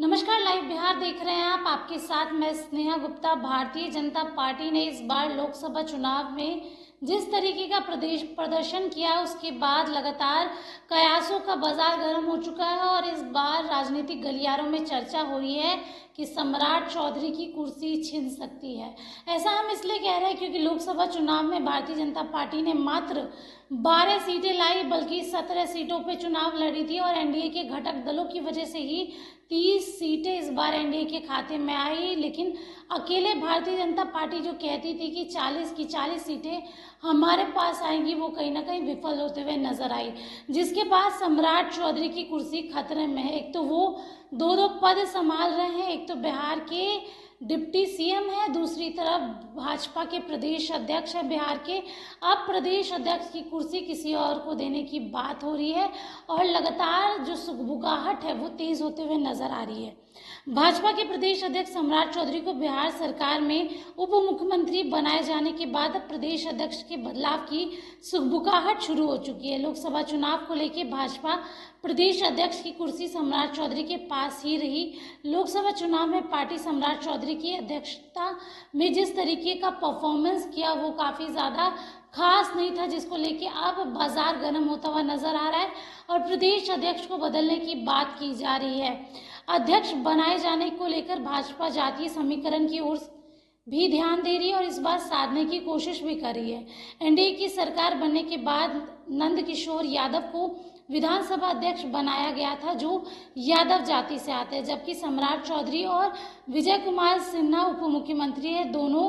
नमस्कार, लाइव बिहार देख रहे हैं आप। आपके साथ मैं स्नेहा गुप्ता। भारतीय जनता पार्टी ने इस बार लोकसभा चुनाव में जिस तरीके का प्रदर्शन किया, उसके बाद लगातार कयासों का बाजार गर्म हो चुका है और इस बार राजनीतिक गलियारों में चर्चा हो रही है कि सम्राट चौधरी की कुर्सी छिन सकती है। ऐसा हम इसलिए कह रहे हैं क्योंकि लोकसभा चुनाव में भारतीय जनता पार्टी ने मात्र 12 सीटें लाई, बल्कि 17 सीटों पे चुनाव लड़ी थी और एनडीए के घटक दलों की वजह से ही 30 सीटें इस बार एनडीए के खाते में आई। लेकिन अकेले भारतीय जनता पार्टी जो कहती थी कि 40 की 40 सीटें हमारे पास आएंगी, वो कहीं ना कहीं विफल होते हुए नजर आई। जिसके पास सम्राट चौधरी की कुर्सी खतरे में है। एक तो वो दो पद संभाल रहे हैं, एक तो बिहार के डिप्टी सीएम है, दूसरी तरफ भाजपा के प्रदेश अध्यक्ष है बिहार के। अब प्रदेश अध्यक्ष की कुर्सी किसी और को देने की बात हो रही है और लगातार जो सुगबुगाहट है वो तेज होते हुए नजर आ रही है। भाजपा के प्रदेश अध्यक्ष सम्राट चौधरी को बिहार सरकार में उप मुख्यमंत्री बनाए जाने के बाद प्रदेश अध्यक्ष के बदलाव की सुगबुगाहट शुरू हो चुकी है। लोकसभा चुनाव को लेकर भाजपा प्रदेश अध्यक्ष की कुर्सी सम्राट चौधरी के पास ही रही। लोकसभा चुनाव में पार्टी सम्राट चौधरी की अध्यक्षता में जिस तरीके का परफॉर्मेंस किया वो काफी ज्यादा खास नहीं था, जिसको लेके अब बाजार गर्म होता हुआ नजर आ रहा है और प्रदेश अध्यक्ष को बदलने की बात की जा रही है। अध्यक्ष बनाए जाने को लेकर भाजपा जातीय समीकरण की ओर भी ध्यान दे रही है और इस बात साधने की कोशिश भी कर रही है। एनडीए की सरकार बनने के बाद नंदकिशोर यादव को विधानसभा अध्यक्ष बनाया गया था, जो यादव जाति से आते हैं, जबकि सम्राट चौधरी और विजय कुमार सिन्हा उप मुख्यमंत्री है, दोनों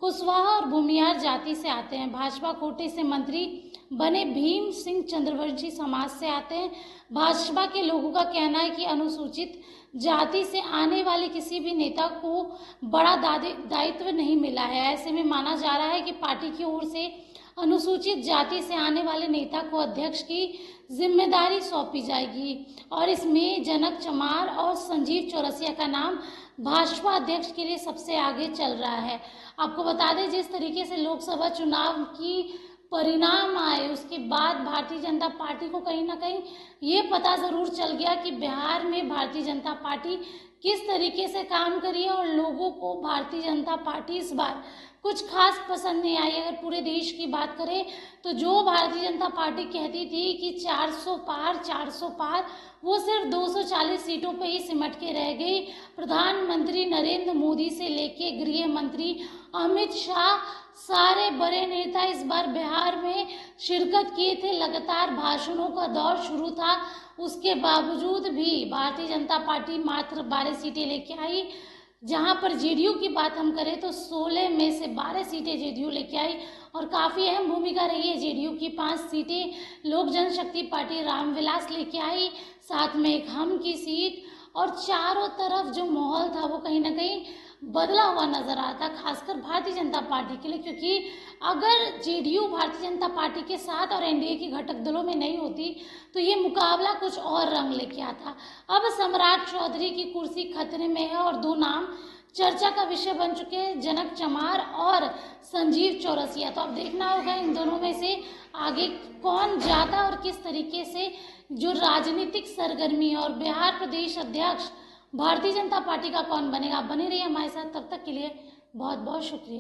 कुशवाहा और भूमियार जाति से आते हैं। भाजपा कोटे से मंत्री बने भीम सिंह चंद्रवंशी समाज से आते हैं। भाजपा के लोगों का कहना है कि अनुसूचित जाति से आने वाले किसी भी नेता को बड़ा दायित्व नहीं मिला है। ऐसे में माना जा रहा है कि पार्टी की ओर से अनुसूचित जाति से आने वाले नेता को अध्यक्ष की जिम्मेदारी सौंपी जाएगी और इसमें जनक चमार और संजीव चौरसिया का नाम भाजपा अध्यक्ष के लिए सबसे आगे चल रहा है। आपको बता दें, जिस तरीके से लोकसभा चुनाव की परिणाम आए उसके बाद भारतीय जनता पार्टी को कहीं ना कहीं ये पता जरूर चल गया कि बिहार में भारतीय जनता पार्टी किस तरीके से काम करी है और लोगों को भारतीय जनता पार्टी इस बार कुछ खास पसंद नहीं आई। अगर पूरे देश की बात करें तो जो भारतीय जनता पार्टी कहती थी कि 400 पार, वो सिर्फ 240 सीटों पे ही सिमट के रह गई। प्रधानमंत्री नरेंद्र मोदी से लेके गृह मंत्री अमित शाह, सारे बड़े नेता इस बार बिहार में शिरकत किए थे। लगातार भाषणों का दौर शुरू था, उसके बावजूद भी भारतीय जनता पार्टी मात्र 12 सीटें लेके आई। जहां पर जेडीयू की बात हम करें तो 16 में से 12 सीटें जेडीयू लेके आई और काफ़ी अहम भूमिका रही है जेडीयू की। 5 सीटें लोक जनशक्ति पार्टी रामविलास लेके आई, साथ में एक हम की सीट, और चारों तरफ जो माहौल था वो कहीं ना कहीं बदला हुआ नजर आता, खासकर भारतीय जनता पार्टी के लिए। क्योंकि अगर जेडीयू भारतीय जनता पार्टी के साथ और एनडीए के घटक दलों में नहीं होती तो ये मुकाबला कुछ और रंग लेके आता। अब सम्राट चौधरी की कुर्सी खतरे में है और 2 नाम चर्चा का विषय बन चुके हैं, जनक चमार और संजीव चौरसिया। तो अब देखना होगा इन दोनों में से आगे कौन जाता और किस तरीके से जो राजनीतिक सरगर्मी और बिहार प्रदेश अध्यक्ष भारतीय जनता पार्टी का कौन बनेगा। बने रहिए हमारे साथ, तब तक के लिए बहुत बहुत शुक्रिया।